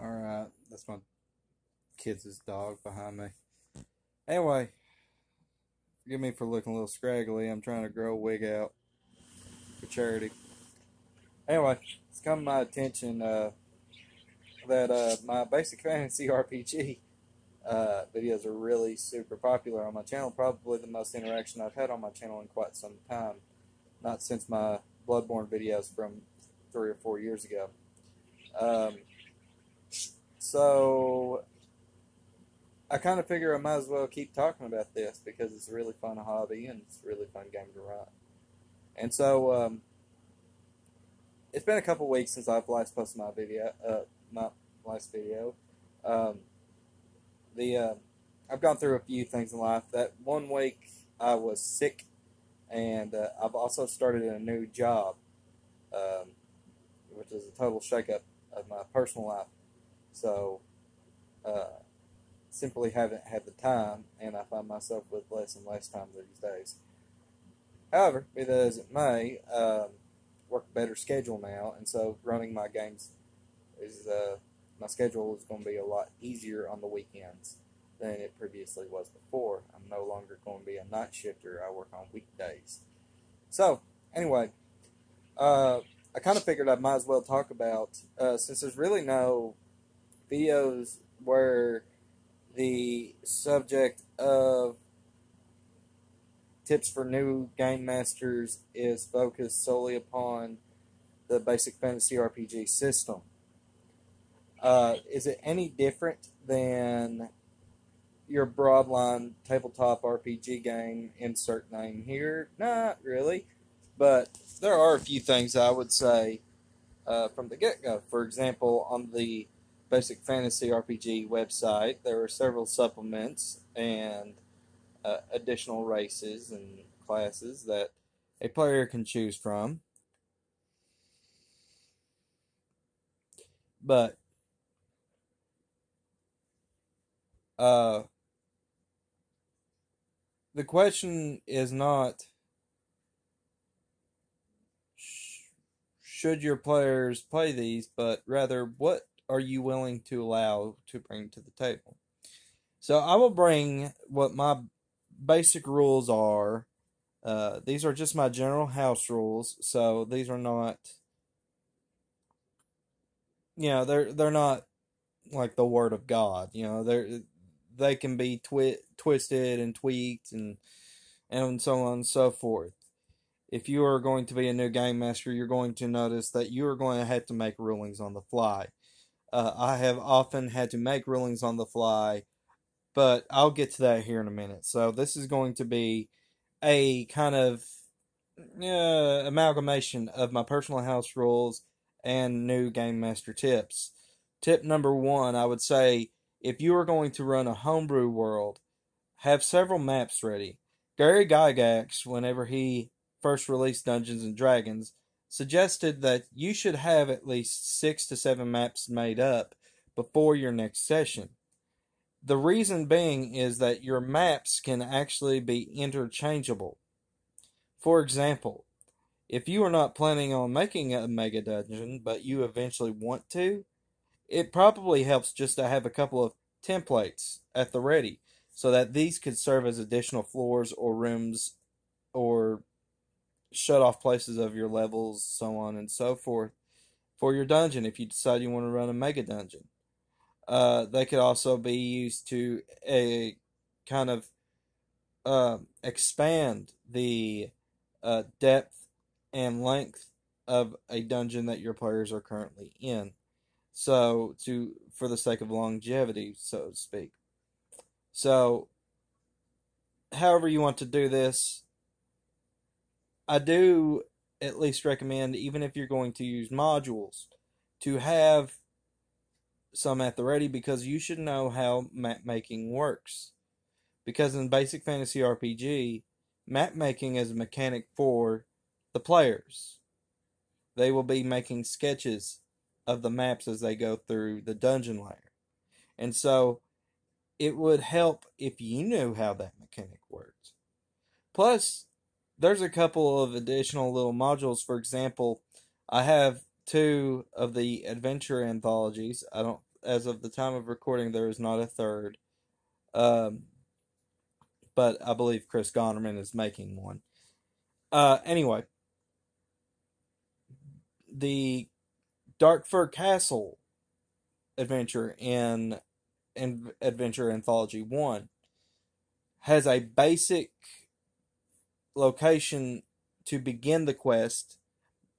Alright, that's my kids' dog behind me. Anyway, forgive me for looking a little scraggly. I'm trying to grow a wig out for charity. Anyway, it's come to my attention that my Basic Fantasy RPG videos are really super popular on my channel. Probably the most interaction I've had on my channel in quite some time. Not since my Bloodborne videos from 3 or 4 years ago. So I kind of figure I might as well keep talking about this because it's a really fun hobby and it's a really fun game to run. And so it's been a couple weeks since I've last posted my last video. I've gone through a few things in life. That one week I was sick, and I've also started a new job, which is a total shakeup of my personal life. So simply haven't had the time, and I find myself with less and less time these days. However, be that as it may, work a better schedule now, and so running my games is my schedule is going to be a lot easier on the weekends than it previously was before. I'm no longer going to be a night shifter. I work on weekdays. So anyway, I kind of figured I might as well talk about since there's really no videos where the subject of tips for new game masters is focused solely upon the Basic Fantasy RPG system. Is it any different than your broadline tabletop RPG game? Insert name here. Not really, but there are a few things I would say from the get-go. For example, on the Basic Fantasy RPG website, there are several supplements and additional races and classes that a player can choose from. But the question is not should your players play these, but rather what are you willing to allow to bring to the table. So I will bring what my basic rules are. These are just my general house rules, so these are not, they're not like the word of God. They can be twisted and tweaked and so on and so forth. If you are going to be a new game master, you're going to notice that you are going to have to make rulings on the fly. I have often had to make rulings on the fly, but I'll get to that here in a minute. So this is going to be a kind of amalgamation of my personal house rules and new game master tips. Tip number one, I would say, if you are going to run a homebrew world, have several maps ready. Gary Gygax, whenever he first released Dungeons and Dragons, suggested that you should have at least 6 to 7 maps made up before your next session. The reason being is that your maps can actually be interchangeable. For example, if you are not planning on making a mega dungeon, but you eventually want to, it probably helps just to have a couple of templates at the ready, so that these could serve as additional floors or rooms or shut off places of your levels, so on and so forth, for your dungeon if you decide you want to run a mega dungeon. They could also be used to kind of expand the depth and length of a dungeon that your players are currently in. So, for the sake of longevity, so to speak. So, however you want to do this, I do at least recommend, even if you're going to use modules, to have some at the ready, because you should know how map making works. Because in Basic Fantasy RPG, map making is a mechanic for the players. They will be making sketches of the maps as they go through the dungeon layer. And so it would help if you knew how that mechanic works. Plus, there's a couple of additional little modules. For example, I have 2 of the adventure anthologies. as of the time of recording, there is not a third. Um, but I believe Chris Gonerman is making one. Anyway, the Darkfur Castle adventure in Adventure Anthology 1 has a basic location to begin the quest,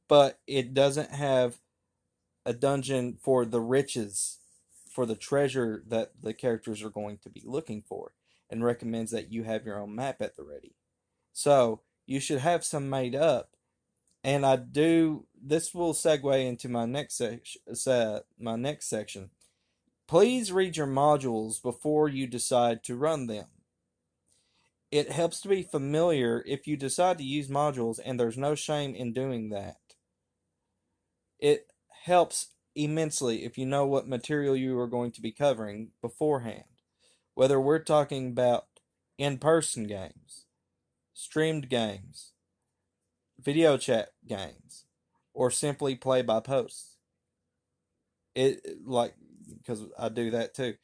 but it doesn't have a dungeon for the riches, for the treasure that the characters are going to be looking for, and recommends that you have your own map at the ready. So you should have some made up. And this will segue into my next section. Please read your modules before you decide to run them. It helps to be familiar if you decide to use modules, and there's no shame in doing that. It helps immensely if you know what material you are going to be covering beforehand. Whether we're talking about in-person games, streamed games, video chat games, or simply play by posts. Because I do that too.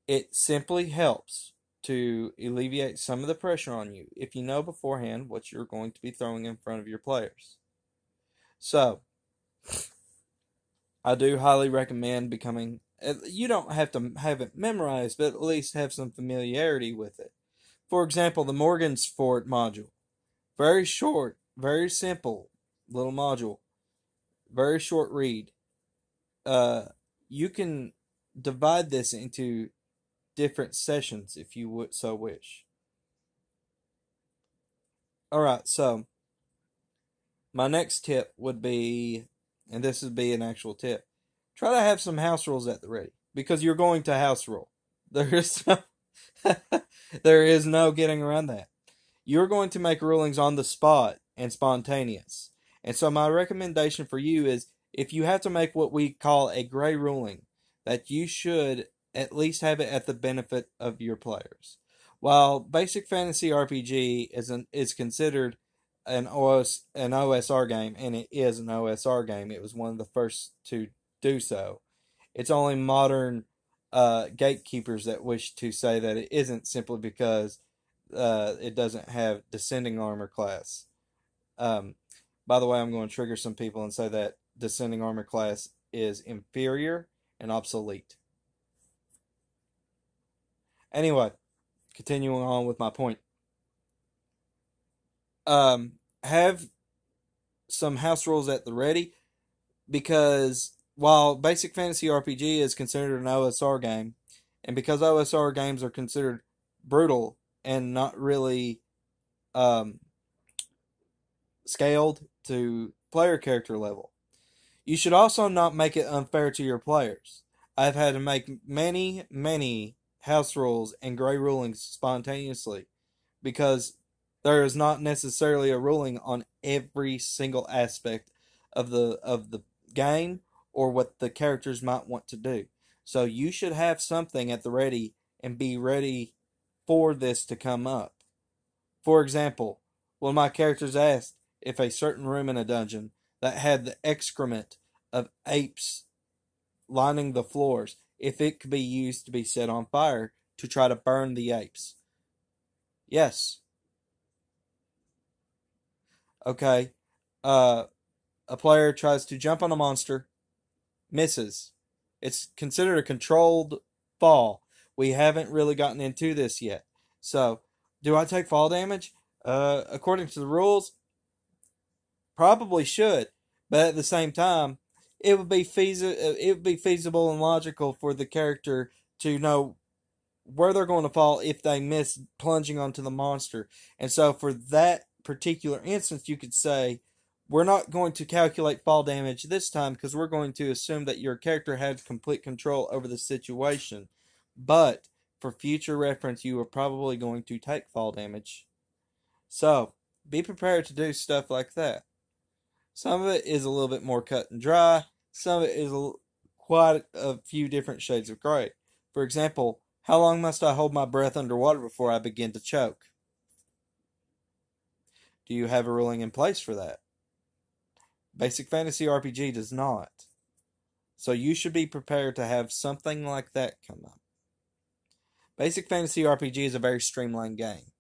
It simply helps to alleviate some of the pressure on you if you know beforehand what you're going to be throwing in front of your players. So, I do highly recommend becoming, you don't have to have it memorized, but at least have some familiarity with it. For example, the Morgan's Fort module. Very short, very simple little module. Very short read. You can divide this into different sessions if you would so wish. Alright, so my next tip would be, and this would be an actual tip, try to have some house rules at the ready, because you're going to house rule. There is no getting around that. You're going to make rulings on the spot and spontaneous. And so my recommendation for you is, if you have to make what we call a gray ruling, that you should at least have it at the benefit of your players. While Basic Fantasy RPG is considered an OSR game, and it is an OSR game, it was one of the first to do so. It's only modern gatekeepers that wish to say that it isn't, simply because it doesn't have Descending Armor class. By the way, I'm going to trigger some people and say that Descending Armor class is inferior and obsolete. Anyway, continuing on with my point. Have some house rules at the ready, because while Basic Fantasy RPG is considered an OSR game, and because OSR games are considered brutal and not really scaled to player character level, you should also not make it unfair to your players. I've had to make many house rules and gray rulings spontaneously, because there is not necessarily a ruling on every single aspect of the game or what the characters might want to do. So you should have something at the ready and be ready for this to come up. For example, one of my characters asked if a certain room in a dungeon that had the excrement of apes lining the floors, if it could be used to be set on fire to try to burn the apes. Yes. Okay. A player tries to jump on a monster, misses. It's considered a controlled fall. We haven't really gotten into this yet. So, do I take fall damage? According to the rules, probably should. But at the same time, it would be feasible and logical for the character to know where they're going to fall if they miss plunging onto the monster. And so for that particular instance, you could say, we're not going to calculate fall damage this time, because we're going to assume that your character had complete control over the situation. But for future reference, you are probably going to take fall damage. So be prepared to do stuff like that. Some of it is a little bit more cut and dry. Some of it is quite a few different shades of gray. For example, how long must I hold my breath underwater before I begin to choke? Do you have a ruling in place for that? Basic Fantasy RPG does not. So you should be prepared to have something like that come up. Basic Fantasy RPG is a very streamlined game.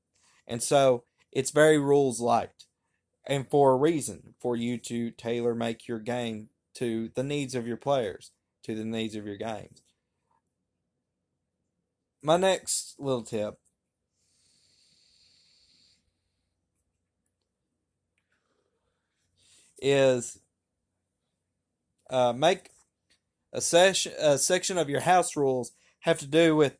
And so it's very rules light. And for a reason, for you to tailor make your game to the needs of your players, to the needs of your games. My next little tip is make a section of your house rules have to do with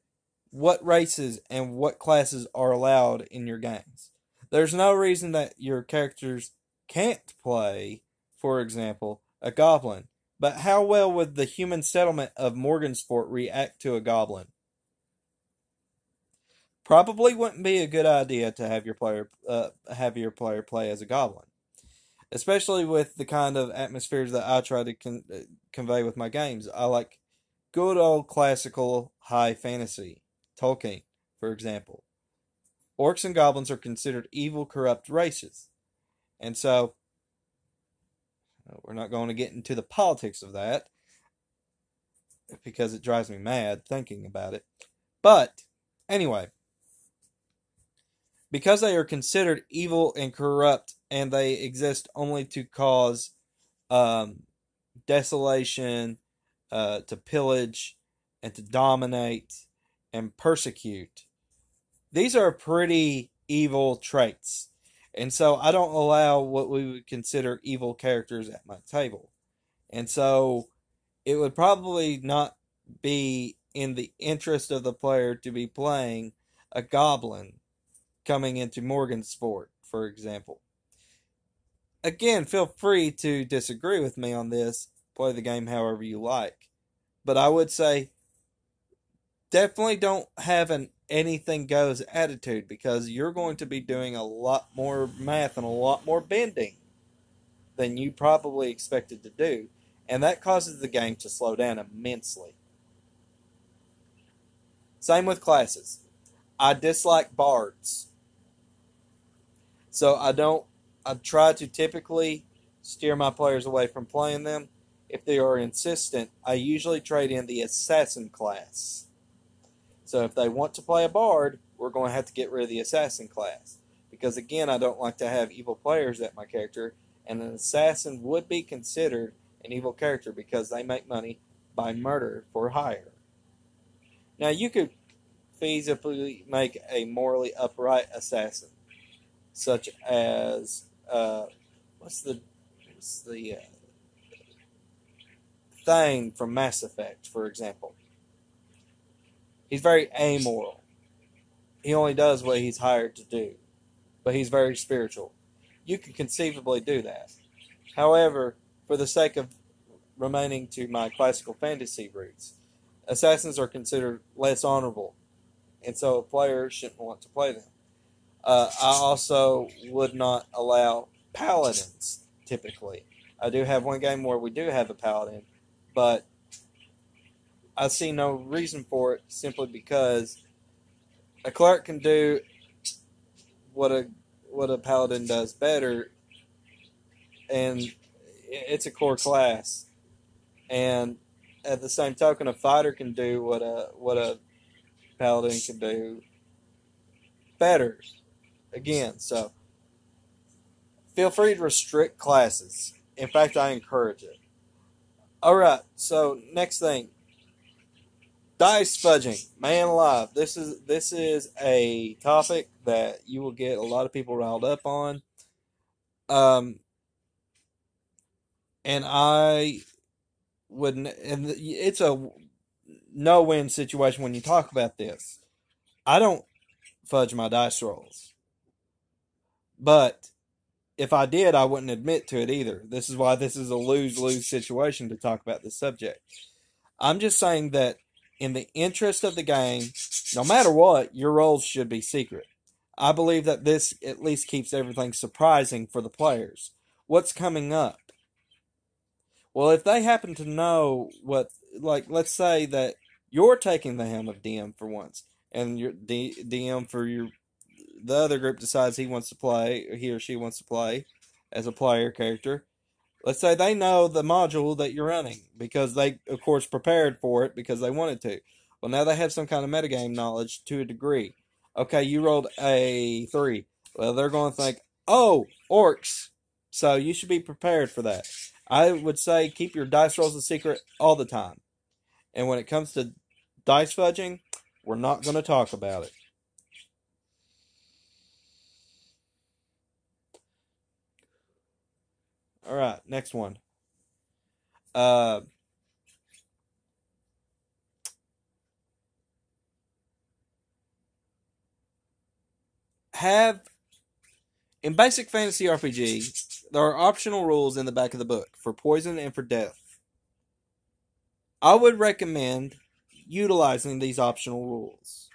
what races and what classes are allowed in your games. There's no reason that your characters can't play, for example, a goblin. But how well would the human settlement of Morgansport react to a goblin? Probably wouldn't be a good idea to have your player play as a goblin, especially with the kind of atmospheres that I try to convey with my games. I like good old classical high fantasy, Tolkien, for example. Orcs and goblins are considered evil, corrupt races, and so we're not going to get into the politics of that because it drives me mad thinking about it. But anyway, because they are considered evil and corrupt and they exist only to cause desolation, to pillage, and to dominate and persecute, these are pretty evil traits. And so I don't allow what we would consider evil characters at my table. And so it would probably not be in the interest of the player to be playing a goblin coming into Morgansport, for example. Again, feel free to disagree with me on this. Play the game however you like. But I would say definitely don't have an anything goes attitude, because you're going to be doing a lot more math and a lot more bending than you probably expected to do. And that causes the game to slow down immensely. Same with classes. I dislike bards. So I try to typically steer my players away from playing them. If they are insistent, I usually trade in the assassin class. So if they want to play a bard, we're going to have to get rid of the assassin class. Because again, I don't like to have evil players at my character, and an assassin would be considered an evil character because they make money by murder for hire. Now you could feasibly make a morally upright assassin, such as what's the Thane from Mass Effect, for example. He's very amoral. He only does what he's hired to do, but he's very spiritual. You could conceivably do that. However, for the sake of remaining to my classical fantasy roots, assassins are considered less honorable, and so a player shouldn't want to play them. I also would not allow paladins, typically. I do have one game where we do have a paladin, but I see no reason for it simply because a cleric can do what a paladin does better, and it's a core class. And at the same token, a fighter can do what a paladin can do better. Again, so feel free to restrict classes. In fact, I encourage it. Alright, so next thing. Dice fudging. Man alive. This is a topic that you will get a lot of people riled up on. And I wouldn't, and it's a no-win situation when you talk about this. I don't fudge my dice rolls. But if I did, I wouldn't admit to it either. This is why this is a lose-lose situation to talk about this subject. I'm just saying that in the interest of the game, no matter what, your rolls should be secret. I believe that this at least keeps everything surprising for the players. What's coming up? Well, if they happen to know what, like, let's say that you're taking the helm of DM for once, and your DM for the other group decides he wants to play, or he or she wants to play as a player character, Let's say they know the module that you're running because they, of course, prepared for it because they wanted to. Well, now they have some kind of metagame knowledge to a degree. Okay, you rolled a 3. Well, they're going to think, oh, orcs. So you should be prepared for that. I would say keep your dice rolls a secret all the time. And when it comes to dice fudging, we're not going to talk about it. All right, next one. Have in basic fantasy RPG, there are optional rules in the back of the book for poison and for death. I would recommend utilizing these optional rules.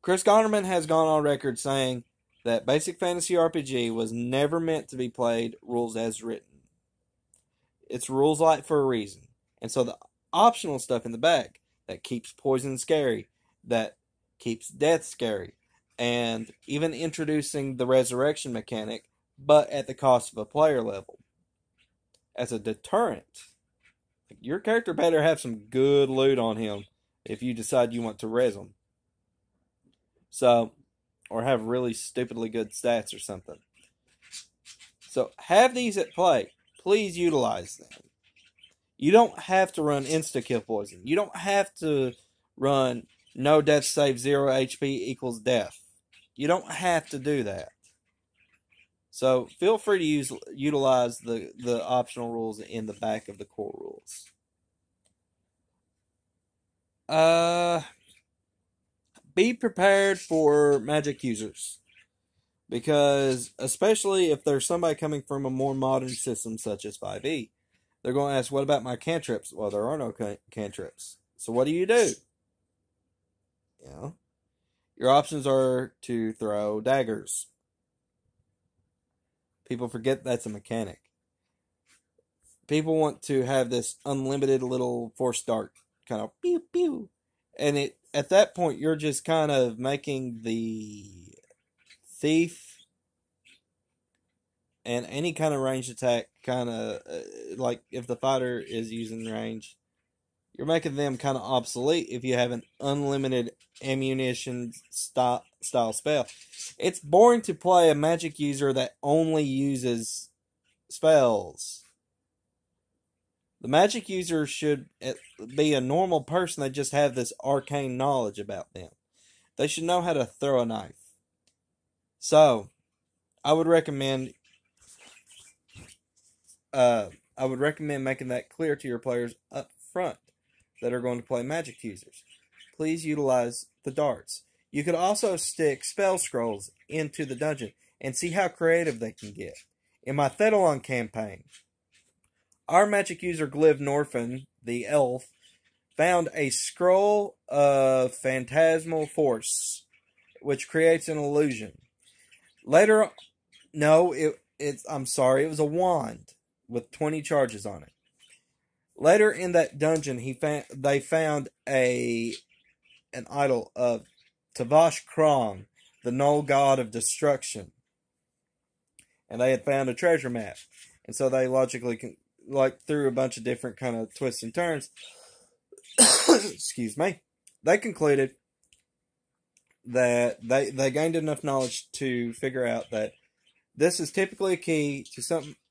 Chris Gonderman has gone on record saying that basic fantasy RPG was never meant to be played rules as written. It's rules light for a reason. And so the optional stuff in the back that keeps poison scary, that keeps death scary, and even introducing the resurrection mechanic, but at the cost of a player level. As a deterrent, your character better have some good loot on him if you decide you want to res him. So, or have really stupidly good stats or something. So, have these at play. Please utilize them. You don't have to run insta-kill poison. You don't have to run no death save 0 HP equals death. You don't have to do that. So feel free to utilize the optional rules in the back of the core rules. Be prepared for magic users. Because especially if there's somebody coming from a more modern system such as 5e, they're going to ask, what about my cantrips? Well, there are no cantrips. So what do? You know, your options are to throw daggers. People forget that's a mechanic. People want to have this unlimited little force dart kind of pew pew. And at that point, you're just kind of making the thief and any kind of ranged attack kind of like if the fighter is using range, you're making them kind of obsolete if you have an unlimited ammunition style spell. It's boring to play a magic user that only uses spells. The magic user should be a normal person that just have this arcane knowledge about them. They should know how to throw a knife. So, I would recommend making that clear to your players up front that are going to play magic users. Please utilize the darts. You could also stick spell scrolls into the dungeon and see how creative they can get. In my Thethalon campaign, our magic user Gliv Norfin, the elf, found a scroll of phantasmal force, which creates an illusion. Later, no, it was a wand with 20 charges on it. Later in that dungeon, they found an idol of Tavash Kron, the null god of destruction, and they had found a treasure map, and so they logically through a bunch of different kind of twists and turns. Excuse me. They concluded that they gained enough knowledge to figure out that this is typically a key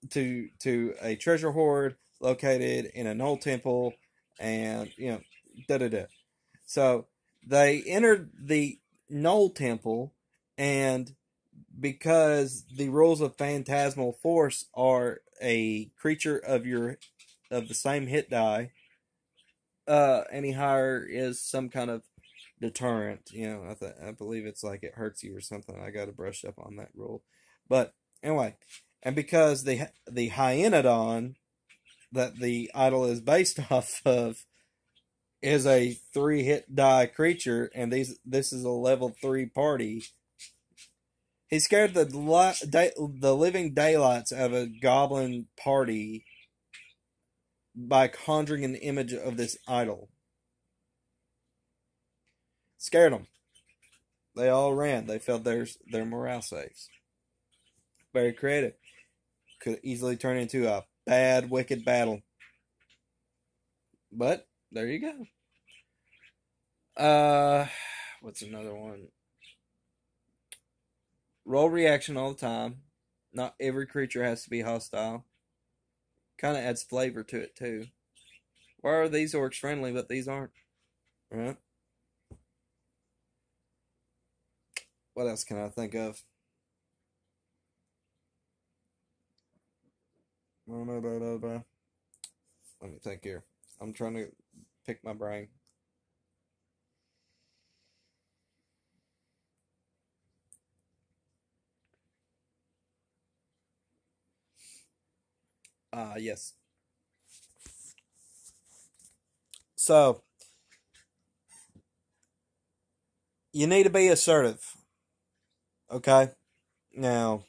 to a treasure hoard located in a null temple, and So they entered the null temple, and because the rules of phantasmal force are a creature of the same hit die, any higher is some kind of deterrent. I believe it's like it hurts you or something. I got to brush up on that rule. But anyway, and because the Hyenodon that the idol is based off of is a 3-hit die creature, and this is a level 3 party, he scared the living daylights out of a goblin party by conjuring an image of this idol. Scared them. They all ran. They failed their morale saves. Very creative. could easily turn into a bad, wicked battle. But there you go. What's another one? Roll reaction all the time. Not every creature has to be hostile. Kind of adds flavor to it too. Why are these orcs friendly but these aren't? Right? What else can I think of? Let me think here. I'm trying to pick my brain. Yes. So, you need to be assertive. Okay? Now,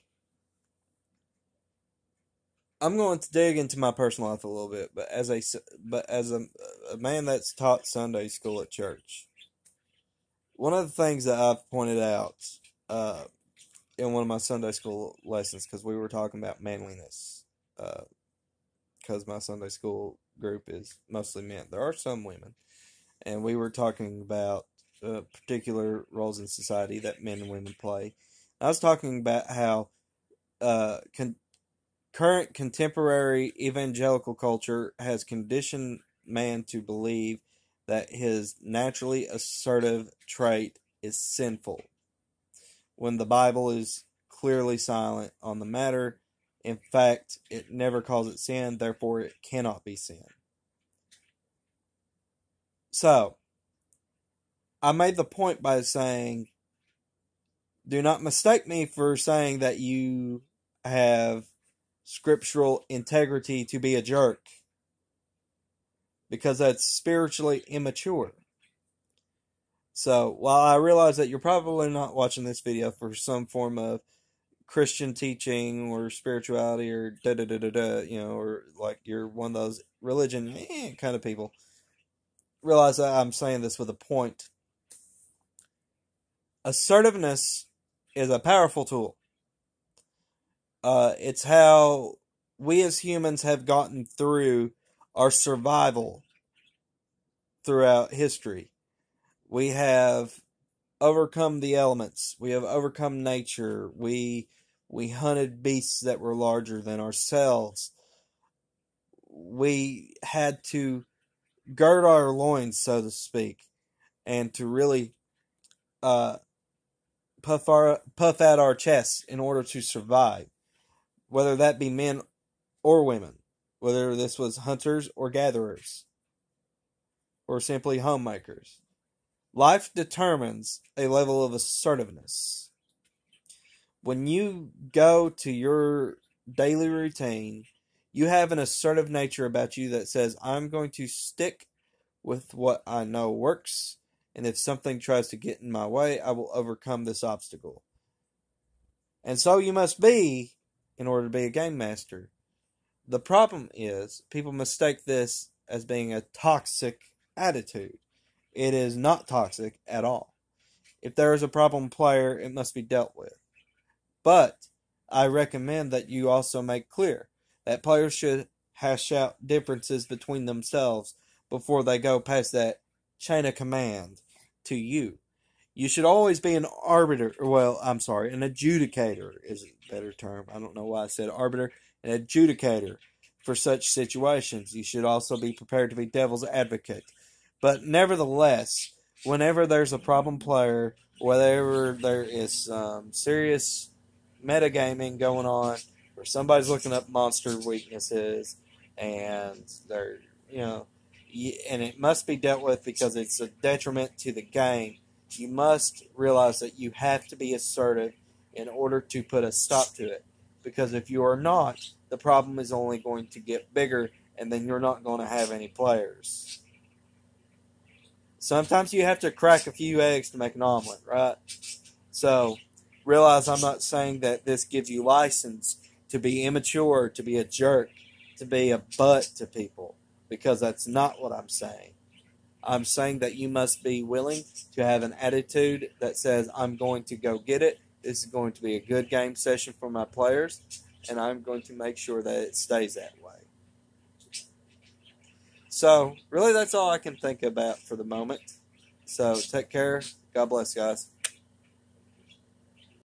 I'm going to dig into my personal life a little bit, but as a man that's taught Sunday school at church, one of the things that I've pointed out uh, in one of my Sunday school lessons, because we were talking about manliness, because my Sunday school group is mostly men. There are some women, and we were talking about particular roles in society that men and women play. I was talking about how uh, current contemporary evangelical culture has conditioned man to believe that his naturally assertive trait is sinful, when the Bible is clearly silent on the matter. In fact, it never calls it sin, therefore it cannot be sin. So, I made the point by saying, do not mistake me for saying that you have scriptural integrity to be a jerk, because that's spiritually immature. So, while I realize that you're probably not watching this video for some form of Christian teaching or spirituality or da da da da da, or like you're one of those religion kind of people, realize that I'm saying this with a point. Assertiveness is a powerful tool. It's how we as humans have gotten through our survival throughout history. We have overcome the elements. We have overcome nature. We hunted beasts that were larger than ourselves. We had to gird our loins, so to speak, and to really puff out our chests in order to survive, whether that be men or women, whether this was hunters or gatherers, or simply homemakers. Life determines a level of assertiveness. When you go to your daily routine, you have an assertive nature about you that says, I'm going to stick with what I know works, and if something tries to get in my way, I will overcome this obstacle. And so you must be in order to be a game master. The problem is, people mistake this as being a toxic attitude. It is not toxic at all. If there is a problem player, it must be dealt with. But I recommend that you also make clear that players should hash out differences between themselves before they go past that chain of command to you. You should always be an arbiter. Well, I'm sorry, an adjudicator is a better term. I don't know why I said arbiter. An adjudicator for such situations. You should also be prepared to be devil's advocate. But nevertheless, whenever there's a problem player, whenever there is some serious metagaming going on, where somebody's looking up monster weaknesses, and they're, and it must be dealt with because it's a detriment to the game, you must realize that you have to be assertive in order to put a stop to it. Because if you are not, the problem is only going to get bigger, and then you're not going to have any players. Sometimes you have to crack a few eggs to make an omelet, right? So, realize I'm not saying that this gives you license to be immature, to be a jerk, to be a butt to people, because that's not what I'm saying. I'm saying that you must be willing to have an attitude that says, I'm going to go get it. This is going to be a good game session for my players. and I'm going to make sure that it stays that way. So, really, that's all I can think about for the moment. So, take care. God bless, guys.